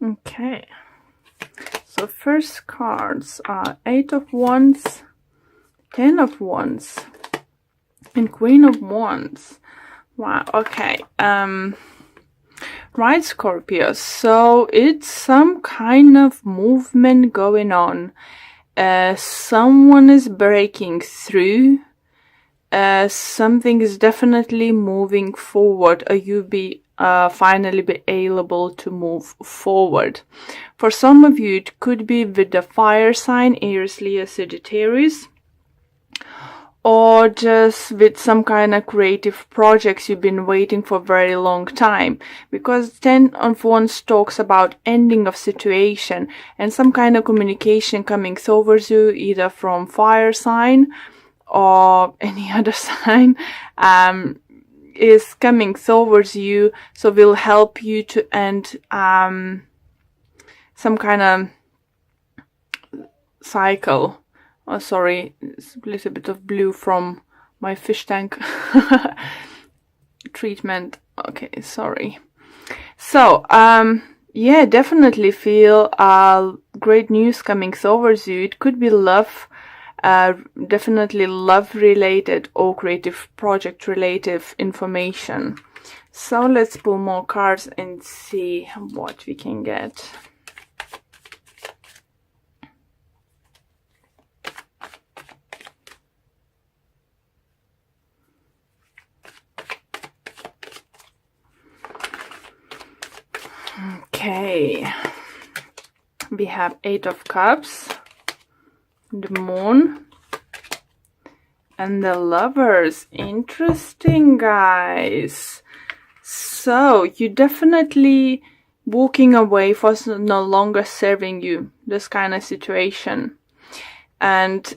Okay. So first cards are 8 of Wands, 10 of Wands, and Queen of Wands. Wow, okay. Right, Scorpio. So it's some kind of movement going on. Someone is breaking through. Something is definitely moving forward, or you be finally be able to move forward. For some of you, it could be with the fire sign, Aries, Leo, Sagittarius, or just with some kind of creative projects you've been waiting for a very long time. Because 10 of Wands talks about ending of situation and some kind of communication coming towards you, either from fire sign or any other sign, is coming towards you, so will help you to end some kind of cycle. Oh, sorry, it's a little bit of blue from my fish tank treatment. Okay, sorry. So, yeah, definitely feel great news coming towards you. It could be love, definitely love related or creative project related information. So let's pull more cards and see what we can get. Okay, we have 8 of Cups, the Moon, and the Lovers. Interesting, guys. So you definitely walking away for no longer serving you, this kind of situation. And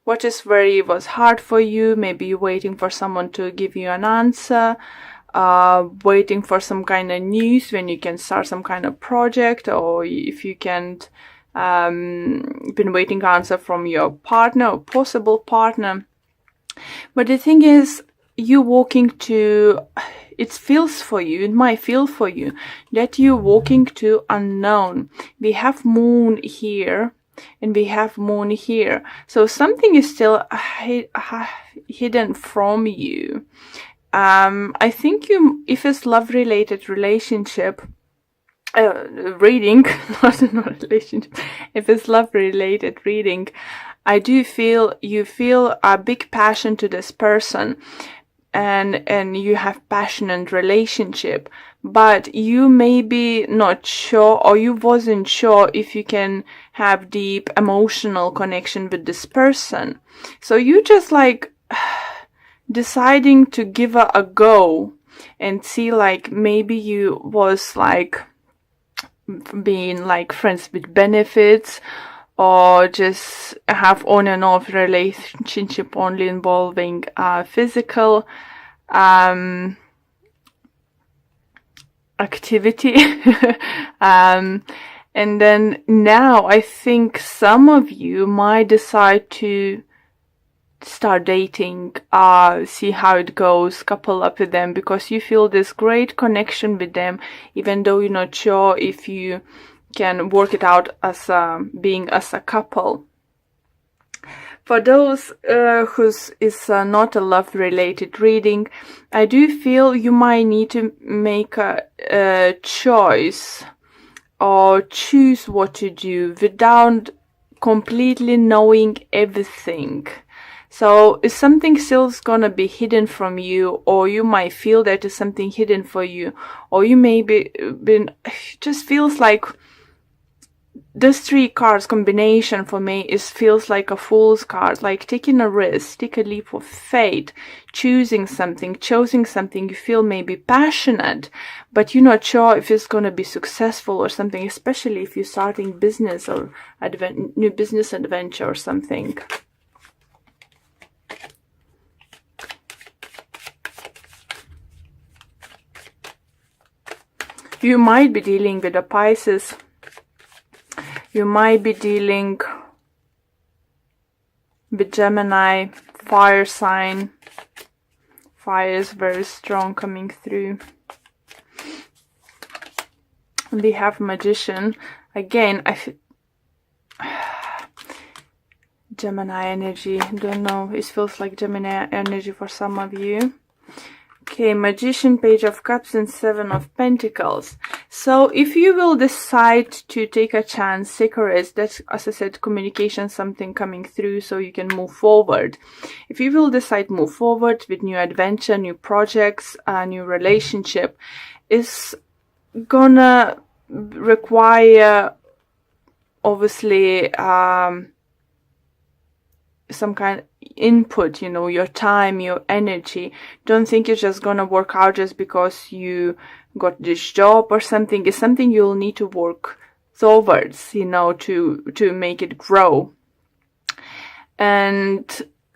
what is was hard for you, maybe you're waiting for someone to give you an answer, waiting for some kind of news when you can start some kind of project, or if you can't, been waiting answer from your partner or possible partner. But the thing is, you walking to, it feels for you, it might feel for you that you're walking to unknown. We have Moon here and we have Moon here, so something is still hidden from you. I think if it's love related relationship, reading, not a relationship, if it's love related reading, I do feel you feel a big passion to this person, and you have passionate relationship, but you may be not sure, or you wasn't sure if you can have deep emotional connection with this person. So you just like deciding to give it a go and see, like, maybe you was like being like friends with benefits, or just have on and off relationship only involving physical activity. And then now I think some of you might decide to start dating, see how it goes, couple up with them, because you feel this great connection with them, even though you're not sure if you can work it out as being as a couple. For those whose is not a love related reading, I do feel you might need to make a choice or choose what to do without completely knowing everything. So is something still gonna be hidden from you, or you might feel that is something hidden for you, or you may be just feels like this 3 cards combination for me feels like a fool's card, like taking a risk, take a leap of faith, choosing something you feel maybe passionate, but you're not sure if it's going to be successful or something, especially if you're starting business or new business adventure or something. You might be dealing with a Pisces. You might be dealing with Gemini, fire sign. Fire is very strong coming through. We have Magician. Again, Gemini energy. Don't know. It feels like Gemini energy for some of you. Okay, Magician, Page of Cups, and Seven of Pentacles. So if you will decide to take a chance, take a risk, that's, as I said, communication, something coming through so you can move forward. If you will decide to move forward with new adventure, new projects, a new relationship, is gonna require, obviously, some kind of input, you know, your time, your energy. Don't think it's just gonna work out just because you got this job or something. It's something you'll need to work towards, you know, to make it grow. And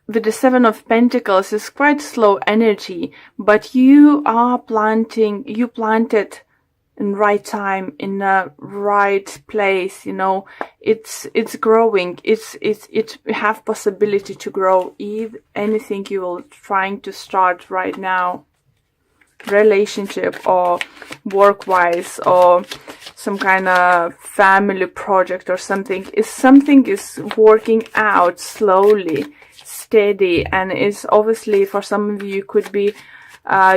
with the Seven of Pentacles, it's quite slow energy, but you planted in right time, in the right place, you know. It's growing. It have possibility to grow. Anything you will trying to start right now, relationship or work-wise, or some kind of family project or something is working out slowly, steady, and is obviously for some of you could be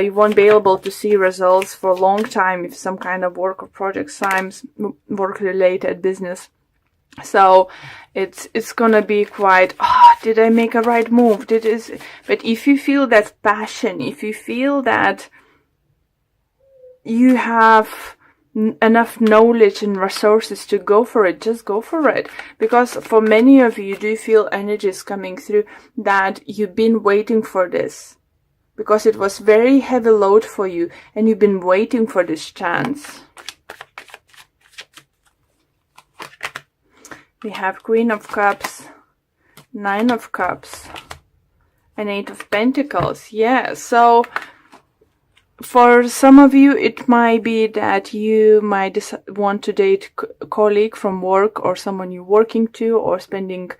you won't be able to see results for a long time if some kind of work or project signs, work related business. So it's gonna be quite, did I make a right move? But if you feel that passion, if you feel that you have enough knowledge and resources to go for it, just go for it. Because for many of you do feel energies coming through that you've been waiting for this. Because it was very heavy load for you and you've been waiting for this chance. We have Queen of Cups, Nine of Cups, and Eight of Pentacles. Yeah, so for some of you, it might be that you might want to date a colleague from work or someone you're working to, or spending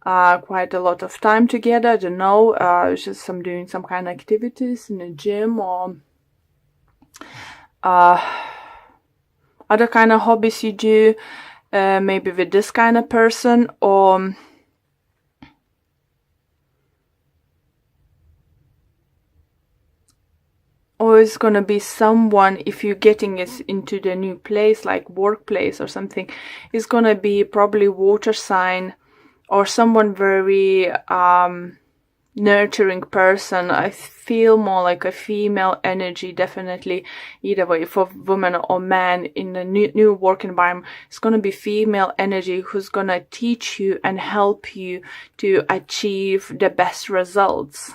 quite a lot of time together. I don't know, just doing some kind of activities in a gym, or other kind of hobbies you do, maybe with this kind of person, or it's gonna be someone, if you're getting it into the new place, like workplace or something, it's gonna be probably water sign, or someone very nurturing person. I feel more like a female energy, definitely, either way, for woman or man in the new work environment. It's going to be female energy who's going to teach you and help you to achieve the best results.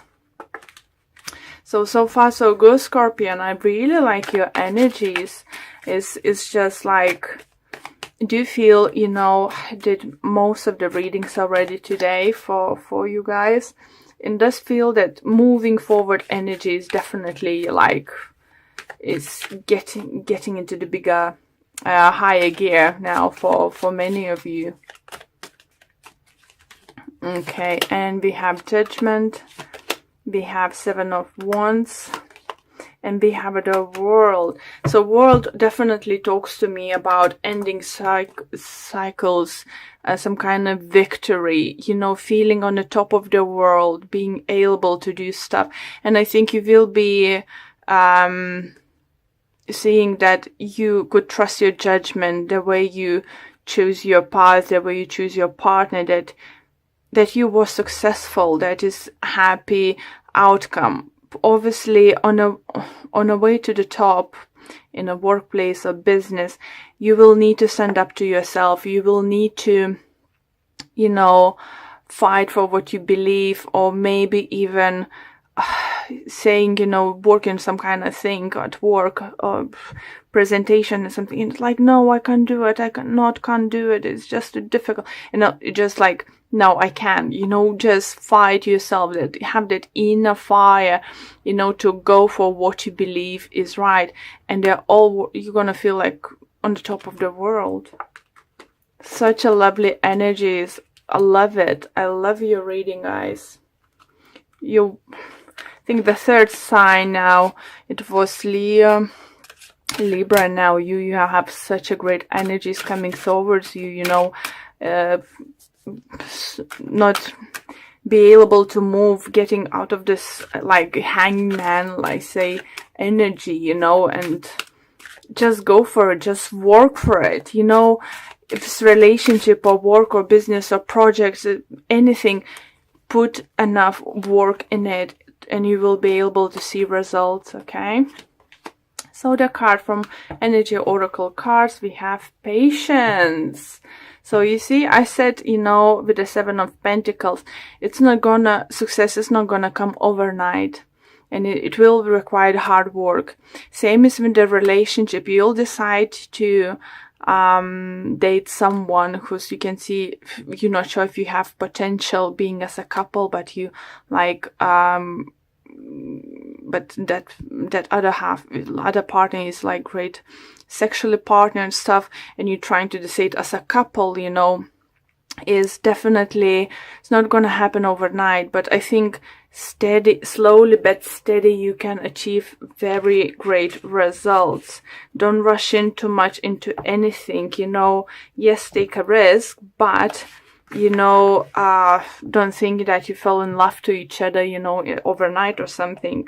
So far so good, Scorpion. I really like your energies. It's just like, do you feel, you know, I did most of the readings already today for you guys. And does feel that moving forward energy is definitely like, is getting into the bigger, higher gear now for many of you. Okay, and we have Judgment, we have Seven of Wands, and we have the World. So World definitely talks to me about ending cycles, some kind of victory, you know, feeling on the top of the world, being able to do stuff. And I think you will be seeing that you could trust your judgment, the way you choose your path, the way you choose your partner, that you were successful, that is happy outcome. Obviously on a way to the top in a workplace or business, you will need to stand up to yourself. You will need to, you know, fight for what you believe, or maybe even saying, you know, working some kind of thing at work or presentation or something. It's like, no, I can't do it. Can't do it. It's just too difficult. You know, just like, no, I can, you know, just fight yourself, that have that inner fire, you know, to go for what you believe is right. And you're gonna feel like on the top of the world. Such a lovely energies. I love it. I love your reading, guys. I think the third sign now, it was Leo, Libra, now you have such a great energies coming towards you, you know, not be able to move, getting out of this like hangman, like say, energy, you know, and just go for it, just work for it, you know, if it's relationship or work or business or projects, anything, put enough work in it and you will be able to see results, okay? So the card from Energy Oracle cards, we have patience. So you see, I said, you know, with the Seven of Pentacles, success is not gonna come overnight. And it will require hard work. Same as with the relationship. You'll decide to date someone who's, you can see, you're not sure if you have potential being as a couple, but you like, but that other partner is like great sexually partner and stuff, and you're trying to decide as a couple, you know, is definitely, it's not going to happen overnight, but I think slowly but steady, you can achieve very great results. Don't rush in too much into anything, you know. Yes, take a risk, but you know, don't think that you fell in love to each other, you know, overnight or something.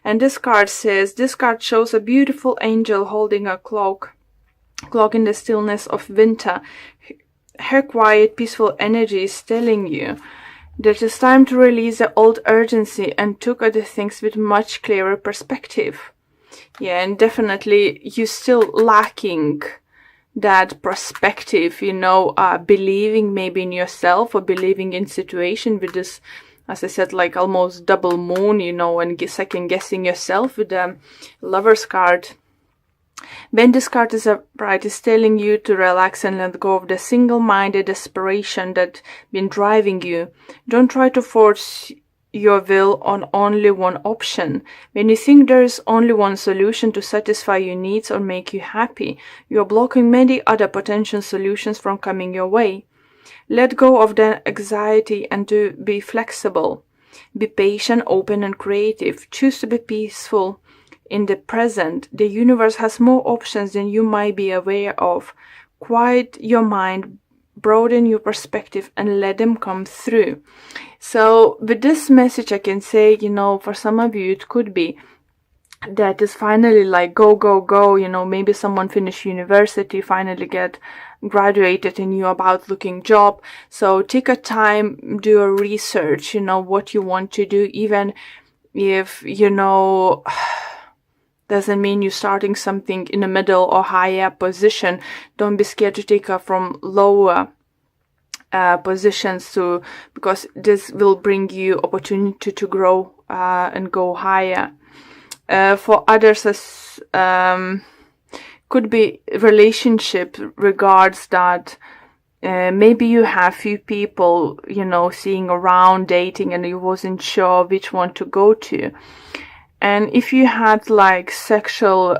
And this card shows a beautiful angel holding a clock in the stillness of winter. Her quiet, peaceful energy is telling you that it's time to release the old urgency and look at the things with much clearer perspective. Yeah, and definitely you're still lacking that perspective, you know, believing maybe in yourself or believing in situation with this, as I said, like almost double moon, you know, and second guessing yourself with the Lover's card. When this card is upright, it's telling you to relax and let go of the single-minded desperation that's been driving you. Don't try to force your will on only one option. When you think there is only one solution to satisfy your needs or make you happy, you are blocking many other potential solutions from coming your way. Let go of the anxiety and to be flexible. Be patient, open, and creative. Choose to be peaceful in the present. The universe has more options than you might be aware of. Quiet your mind, broaden your perspective, and let them come through. So with this message, I can say, you know, for some of you, it could be that is finally like go, go, go, you know, maybe someone finished university, finally get graduated and you're about looking job. So take a time, do a research, you know, what you want to do, even if, you know, doesn't mean you're starting something in the middle or higher position. Don't be scared to take up from lower positions because this will bring you opportunity to grow and go higher. For others, could be relationship regards that maybe you have few people, you know, seeing around, dating, and you wasn't sure which one to go to. And if you had like sexual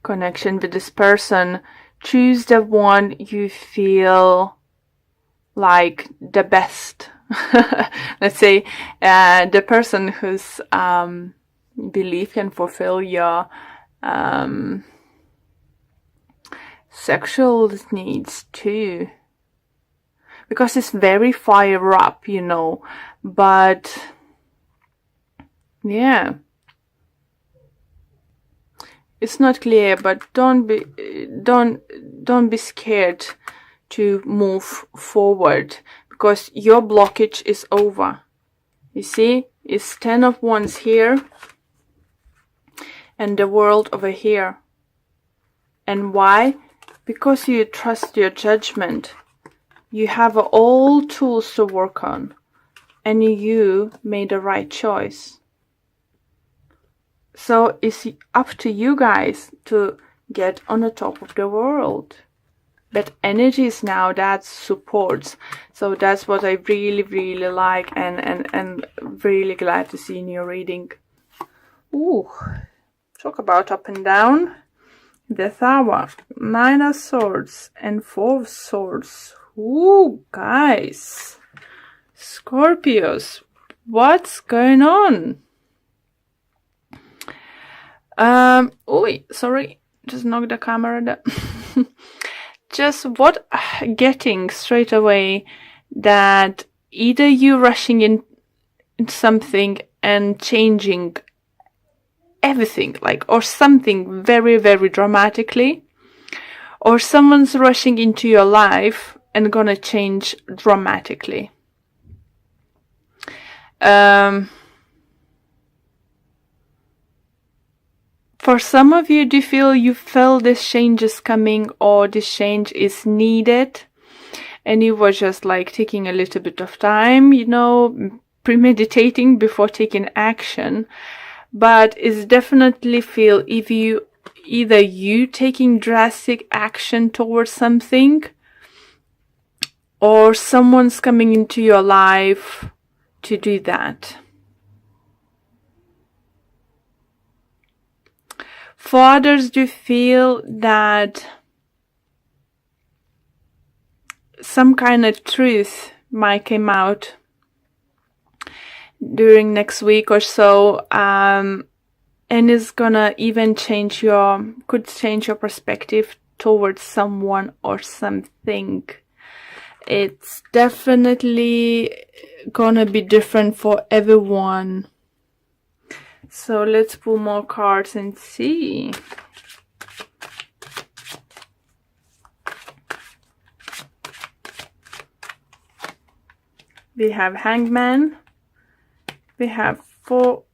connection with this person, choose the one you feel like the best. Let's say the person whose belief can fulfill your sexual needs too. Because it's very fire up, you know, but yeah, it's not clear, but don't be scared to move forward because your blockage is over. You see, it's 10 of Wands here and the World over here. And why? Because you trust your judgment. You have all tools to work on and you made the right choice. So it's up to you guys to get on the top of the world. But energies now that supports. So that's what I really, really like and really glad to see in your reading. Ooh, talk about up and down. The Tower, 9 of Swords and 4 of Swords. Ooh, guys. Scorpios, what's going on? Oh, sorry, just knocked the camera down. Just what getting straight away that either you rushing in something and changing everything, like, or something very, very dramatically, or someone's rushing into your life and gonna change dramatically. For some of you, do you feel you felt this change is coming, or this change is needed, and you were just like taking a little bit of time, you know, premeditating before taking action? But it's definitely feel if you either you taking drastic action towards something, or someone's coming into your life to do that. For others, do you feel that some kind of truth might come out during next week or so, and is gonna even could change your perspective towards someone or something. It's definitely gonna be different for everyone. So let's pull more cards and see. We have Hangman, we have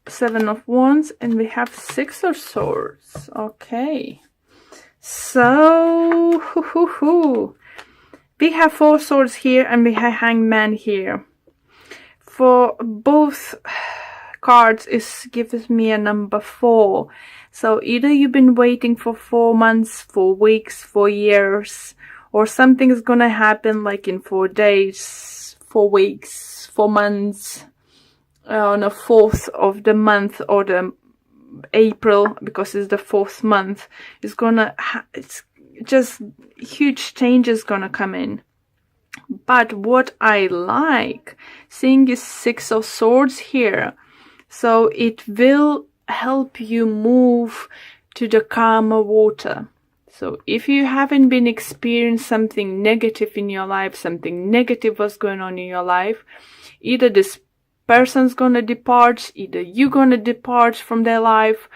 Seven of Wands, and we have Six of Swords. Okay, so we have Four Swords here and we have Hangman here. For both cards, it gives me a number 4. So either you've been waiting for 4 months, 4 weeks, 4 years, or something's gonna happen like in 4 days, 4 weeks, 4 months, on the 4th of the month, or the April, because it's the 4th month. It's just huge changes gonna come in. But what I like seeing is Six of Swords here. So it will help you move to the calmer water. So if you haven't been experiencing something negative in your life, something negative was going on in your life, either this person's gonna depart, either you're gonna depart from their life.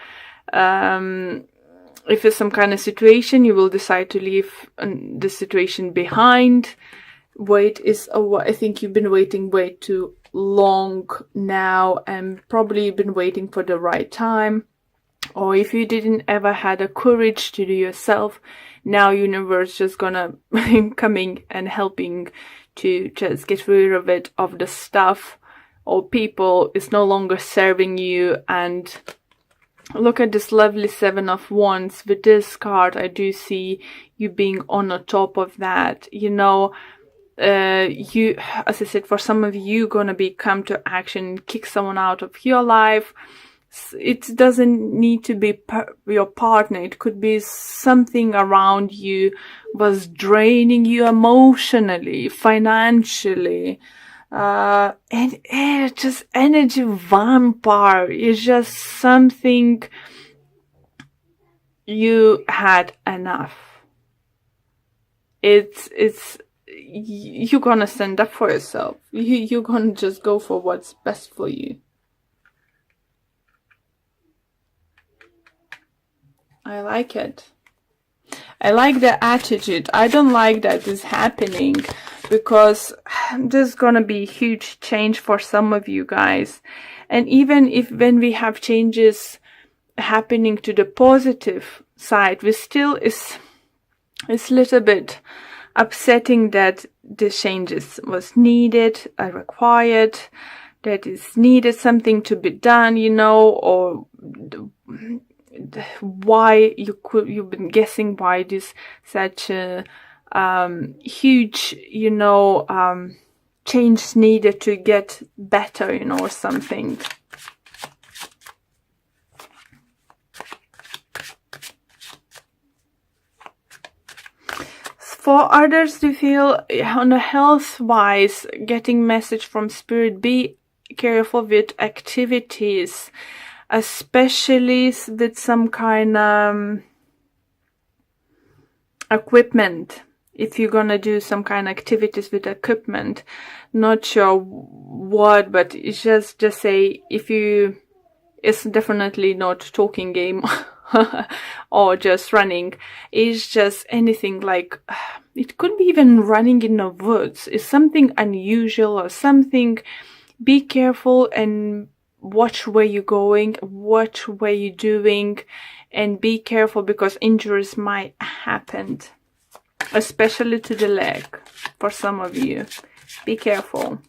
If it's some kind of situation, you will decide to leave the situation behind. I think you've been waiting way too long now, and probably been waiting for the right time. Or if you didn't ever had the courage to do yourself, now universe just gonna coming and helping to just get rid of it, of the stuff or people is no longer serving you. And look at this lovely Seven of Wands. With this card, I do see you being on the top of that, you know. You, as I said, for some of you, gonna come to action, kick someone out of your life. It doesn't need to be your partner. It could be something around you was draining you emotionally, financially, and it's just energy vampire. It's just something you had enough. You're gonna stand up for yourself. You're gonna just go for what's best for you. I like it. I like the attitude. I don't like that is happening, because there's gonna be huge change for some of you guys. And even if when we have changes happening to the positive side, we still it's a little bit upsetting that the changes was needed, required, that is needed something to be done, you know, or why you've been guessing why this such a huge, you know, change needed to get better, you know, or something. For others to feel on a health-wise, getting message from Spirit, be careful with activities. especially with some kind of equipment. If you're gonna do some kind of activities with equipment, not sure what, but it's just say if you, it's definitely not talking game or just running. It's just anything like, it could be even running in the woods. It's something unusual or something. Be careful and watch where you're going, watch where you're doing, and be careful because injuries might happen, especially to the leg for some of you. Be careful.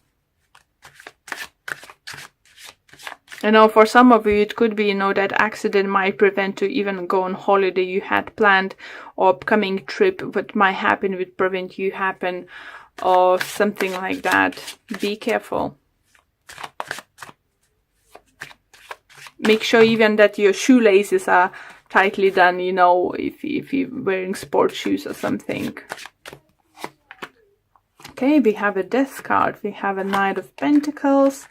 You know, for some of you, it could be, you know, that accident might prevent you even go on holiday you had planned, or upcoming trip, what might happen would prevent you happen, or something like that. Be careful. Make sure even that your shoelaces are tightly done, you know, if you're wearing sports shoes or something. Okay, we have a Death card. We have a Knight of Pentacles.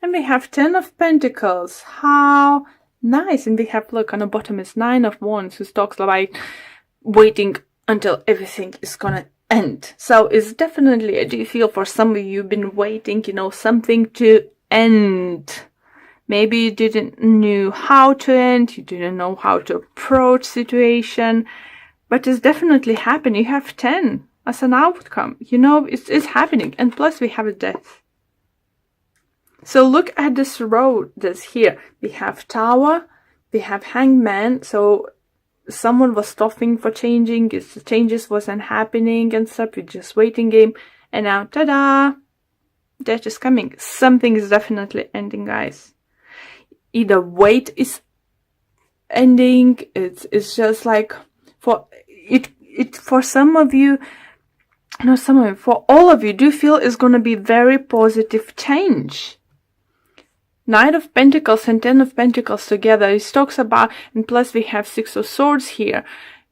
And we have 10 of Pentacles. How nice. And we have, look, on the bottom is 9 of Wands, who talks about waiting until everything is gonna end. So it's definitely, I do feel for some of you, you've been waiting, you know, something to end. Maybe you didn't know how to end, you didn't know how to approach situation, but it's definitely happening. You have 10 as an outcome. You know, it's happening. And plus we have a Death. So look at this road that's here. We have Tower, we have Hanged Man. So someone was stopping for changing, the changes wasn't happening and stuff. You're just waiting game. And now, ta-da! Death is coming. Something is definitely ending, guys. Either wait is ending. It's just like for some of you, no, some of you, for all of you, do feel it's going to be very positive change. Knight of Pentacles and 10 of Pentacles together, it talks about, and plus we have 6 of Swords here.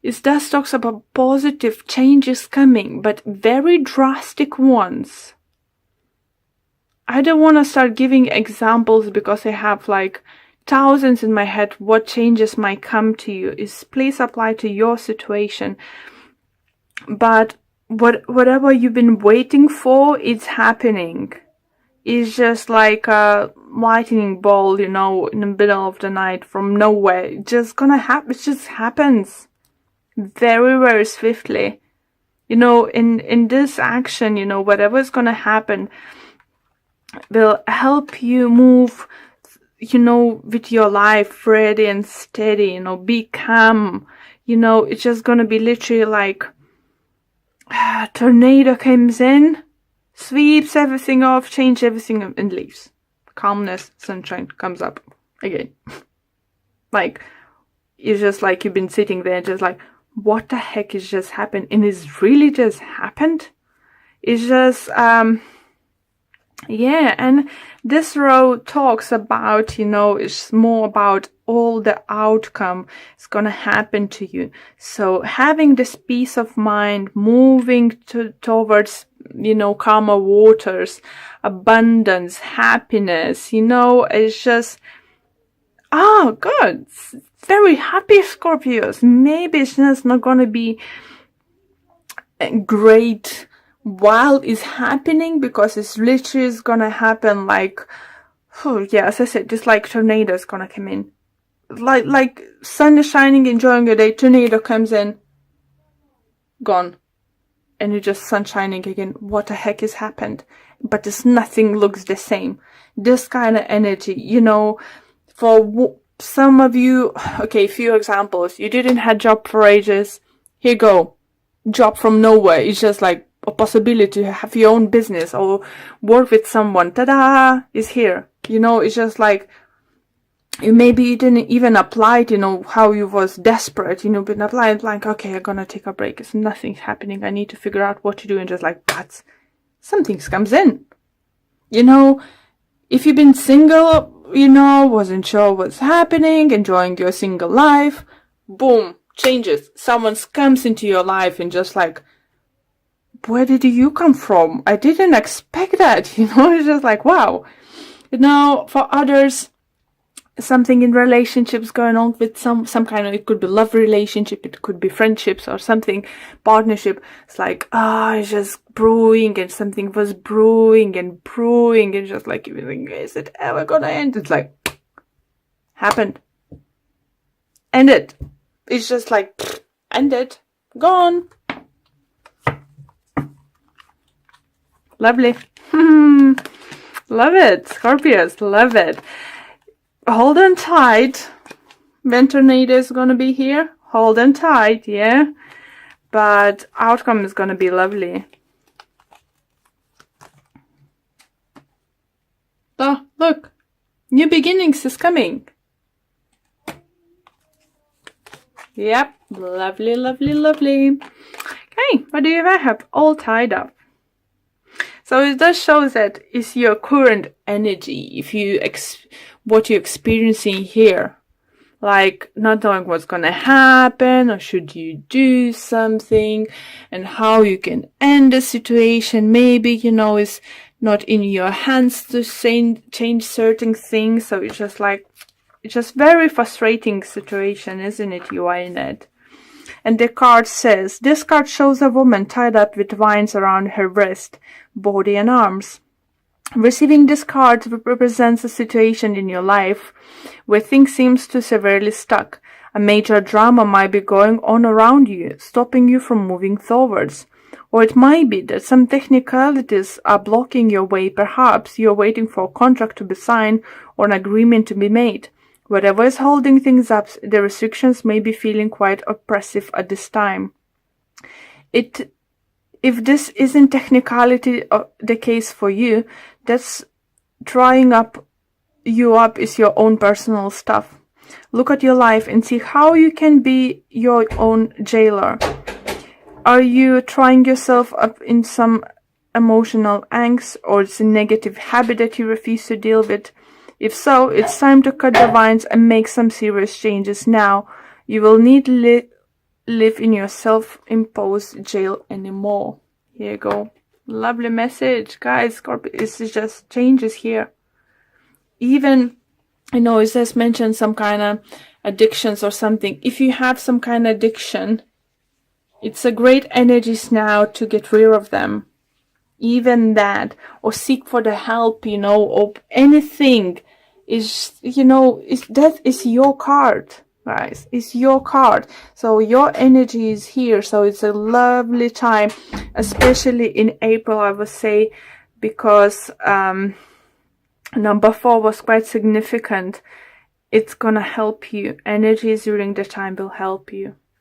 It does talks about positive changes coming, but very drastic ones. I don't want to start giving examples because I have like thousands in my head what changes might come to you. Is please apply to your situation. But whatever you've been waiting for, it's happening. It's just like a lightning ball, you know, in the middle of the night from nowhere. It's just gonna happen. It just happens very, very swiftly. You know, in this action, you know, whatever is gonna happen will help you move, you know, with your life ready and steady, you know, be calm. You know, it's just gonna be literally like a tornado comes in, sweeps everything off, change everything and leaves. Calmness, sunshine comes up again. Like, it's just like you've been sitting there just like, what the heck is just happened? And it's really just happened. It's just, yeah, and this row talks about, you know, it's more about all the outcome is gonna happen to you. So having this peace of mind, moving towards, you know, calmer waters, abundance, happiness, you know, it's just, oh God, very happy Scorpios. Maybe it's just not gonna be great while it's happening, because it's literally is gonna happen like, oh yeah, as I said, just like tornado is gonna come in. Like sun is shining, enjoying your day, tornado comes in, gone. And you're just sun shining again. What the heck has happened? But this nothing looks the same. This kind of energy, you know, for some of you, okay, few examples. You didn't have job for ages. Here you go. Job from nowhere. It's just like a possibility to have your own business or work with someone. Ta-da! Is here. You know, it's just like, maybe you didn't even apply it, you know, how you was desperate, you know, but applied like, okay, I'm gonna take a break. It's nothing's happening. I need to figure out what to do. And just like, but something comes in. You know, if you've been single, you know, wasn't sure what's happening, enjoying your single life, boom, changes. Someone comes into your life and just like, where did you come from? I didn't expect that, you know, it's just like, wow. You know, for others, something in relationships going on with some kind of, it could be love relationship, it could be friendships or something, partnership. It's like, it's just brewing, and something was brewing and brewing, and just like, you think, is it ever gonna end? It's like, happened. Ended. It's just like, ended. Gone. Lovely. Love it. Scorpios, love it. Hold on tight. When tornado is gonna be here, hold on tight, yeah? But outcome is gonna be lovely. Oh, look. New beginnings is coming. Yep. Lovely, lovely, lovely. Okay, what do you have? All tied up. So it does show that it's your current energy. If you what you're experiencing here, like not knowing what's gonna happen, or should you do something, and how you can end the situation. Maybe, it's not in your hands to change certain things. So it's just like, it's just very frustrating situation, isn't it? You are in it. And the card says, this card shows a woman tied up with vines around her wrist, body and arms. Receiving this card represents a situation in your life where things seem to severely stuck. A major drama might be going on around you, stopping you from moving forwards. Or it might be that some technicalities are blocking your way. Perhaps you're waiting for a contract to be signed or an agreement to be made. Whatever is holding things up, the restrictions may be feeling quite oppressive at this time. If this isn't technicality the case for you, that's drying you up is your own personal stuff. Look at your life and see how you can be your own jailer. Are you trying yourself up in some emotional angst, or it's a negative habit that you refuse to deal with? If so, it's time to cut the vines and make some serious changes now. You will need live in your self-imposed jail anymore. Here you go. Lovely message, guys. Scorpio, this is just changes here. Even, it says mention some kind of addictions or something. If you have some kind of addiction, it's a great energies now to get rid of them. Even that, or seek for the help, or anything is, that is your card, guys. It's your card. So your energy is here. So it's a lovely time, especially in April, I would say, because number 4 was quite significant. It's gonna help you. Energies during the time will help you.